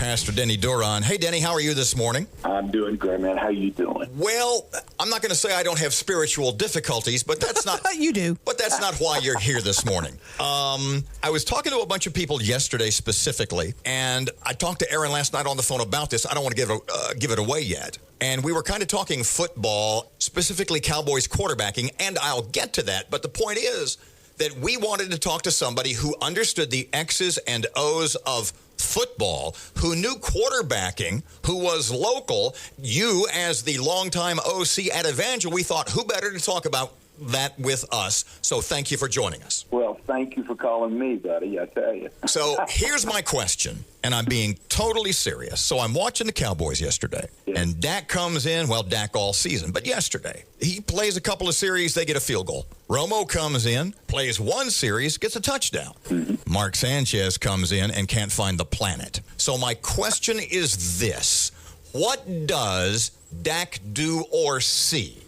Pastor Denny Duron. Hey, Denny, how are you this morning? I'm doing great, man. How you doing? Well, I'm not going to say I don't have spiritual difficulties, but that's not... You do. But that's not why you're here this morning. I was talking to a bunch of people yesterday specifically, and I talked to Erin last night on the phone about this. I don't want to give it away yet. And we were kind of talking football, specifically Cowboys quarterbacking, and I'll get to that. But the point is that we wanted to talk to somebody who understood the X's and O's of football, who knew quarterbacking, who was local. You, as the longtime OC at Evangel, we thought, who better to talk about that with us? So thank you for joining us. Well, thank you for calling me, buddy, I tell you. So here's my question, and I'm being totally serious. So I'm watching the Cowboys yesterday, and Dak comes in, well, Dak all season, but yesterday. He plays a couple of series, they get a field goal. Romo comes in, plays one series, gets a touchdown. Mm-hmm. Mark Sanchez comes in and can't find the planet. So my question is this. What does Dak do or see?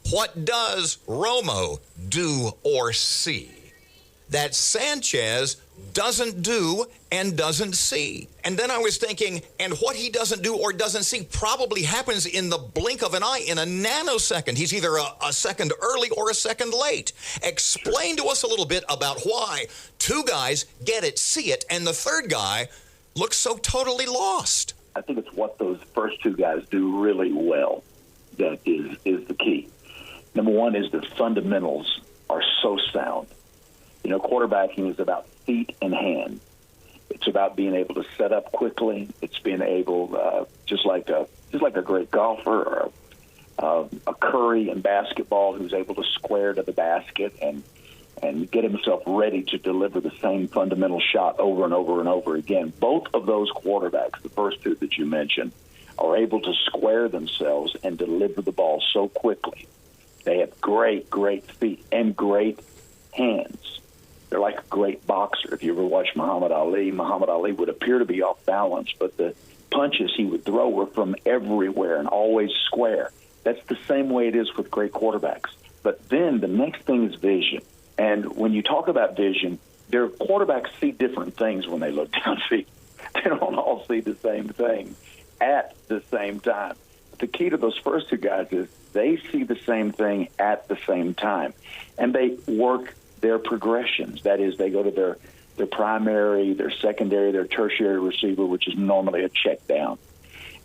What does Romo do or see that Sanchez doesn't do and doesn't see? And then I was thinking, and what he doesn't do or doesn't see probably happens in the blink of an eye, in a nanosecond. He's either a second early or a second late. Explain to us a little bit about why two guys get it, see it, and the third guy looks so totally lost. I think it's what those first two guys do really well that is the key. Number one is the fundamentals are so sound. You know, quarterbacking is about feet and hands. It's about being able to set up quickly. It's being able, just like a great golfer or a Curry in basketball who's able to square to the basket and get himself ready to deliver the same fundamental shot over and over and over again. Both of those quarterbacks, the first two that you mentioned, are able to square themselves and deliver the ball so quickly. They have great feet and great hands. They're like a great boxer. If you ever watch Muhammad Ali would appear to be off balance, but the punches he would throw were from everywhere and always square. That's the same way it is with great quarterbacks. But then the next thing is vision. And when you talk about vision, their quarterbacks see different things when they look downfield. They don't all see the same thing at the same time. The key to those first two guys is they see the same thing at the same time, and they work their progressions. That is, they go to their primary, their secondary, their tertiary receiver, which is normally a check down.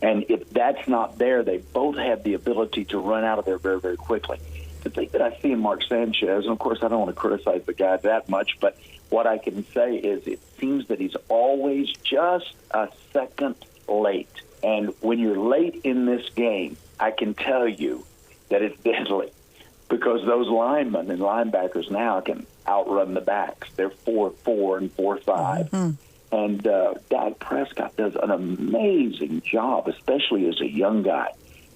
And if that's not there, they both have the ability to run out of there very, very quickly. The thing that I see in Mark Sanchez, and of course I don't want to criticize the guy that much, but what I can say is it seems that he's always just a second late. And when you're late in this game, I can tell you that it's deadly because those linemen and linebackers now can outrun the backs. They're 4-4 and 4-5. Mm-hmm. And Dak Prescott does an amazing job, especially as a young guy,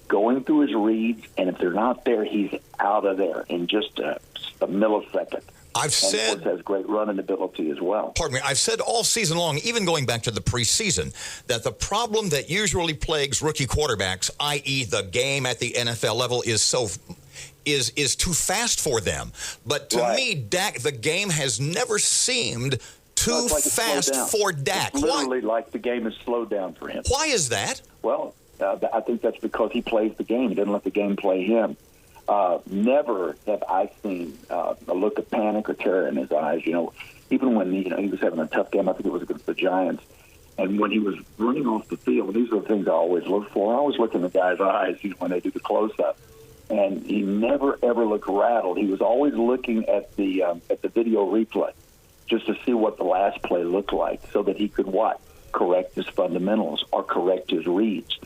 going through his reads, and if they're not there, he's out of there in just a millisecond. I've said, of course, has great running ability as well. Pardon me. I've said all season long, even going back to the preseason, that the problem that usually plagues rookie quarterbacks, i.e., the game at the NFL level, is too fast for them. But to me, Dak, the game has never seemed too fast for Dak. It's literally like the game is slowed down for him. Why is that? Well, I think that's because he plays the game. He doesn't let the game play him. Never have I seen a look of panic or terror in his eyes. You know, even when he was having a tough game, I think it was against the Giants, and when he was running off the field, these are the things I always look for. I always look in the guy's eyes when they do the close-up, and he never ever looked rattled. He was always looking at the video replay just to see what the last play looked like, so that he could correct his fundamentals or correct his reads.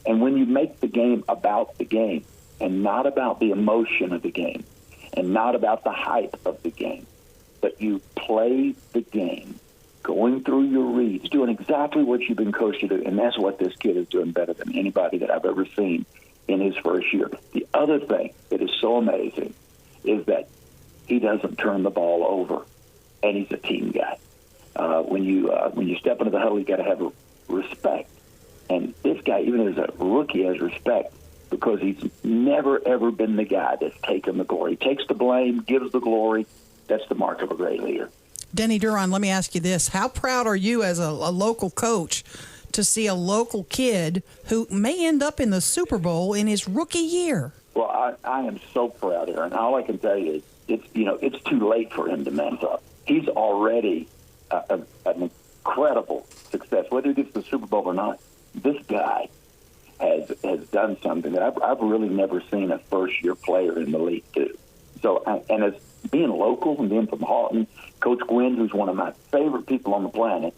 And when you make the game about the game, and not about the emotion of the game, and not about the hype of the game, but you play the game, going through your reads, doing exactly what you've been coached to do, and that's what this kid is doing better than anybody that I've ever seen in his first year. The other thing that is so amazing is that he doesn't turn the ball over, and he's a team guy. When you step into the huddle, you got to have respect, and this guy, even as a rookie, has respect, because he's never, ever been the guy that's taken the glory. He takes the blame, gives the glory. That's the mark of a great leader. Denny Duron, let me ask you this. How proud are you as a local coach to see a local kid who may end up in the Super Bowl in his rookie year. Well, I am so proud, Erin. All I can tell you is it's too late for him to mess up. He's already an incredible success. Whether he gets the Super Bowl or not, this guy has done something that I've really never seen a first-year player in the league do. So, and as being local and being from Houghton, Coach Gwynn, who's one of my favorite people on the planet,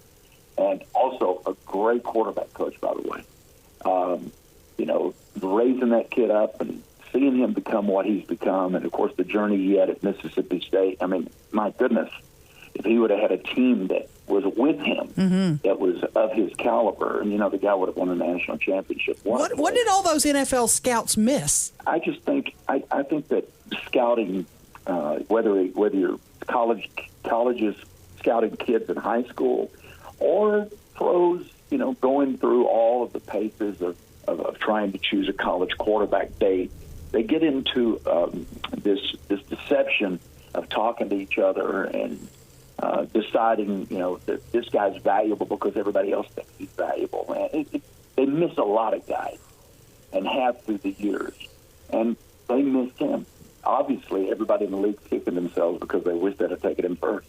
and also a great quarterback coach, by the way, raising that kid up and seeing him become what he's become, and, of course, the journey he had at Mississippi State. I mean, my goodness, if he would have had a team that was with him, that was of his caliber, and, the guy would have won a national championship. What did all those NFL scouts miss? I just think I think that scouting, whether you're colleges scouting kids in high school or pros, going through all of the paces of trying to choose a college quarterback, they get into this deception of talking to each other and deciding, that this guy's valuable because everybody else thinks he's valuable. And they miss a lot of guys and have through the years. And they missed him. Obviously, everybody in the league's kicking themselves because they wish they'd have taken him first.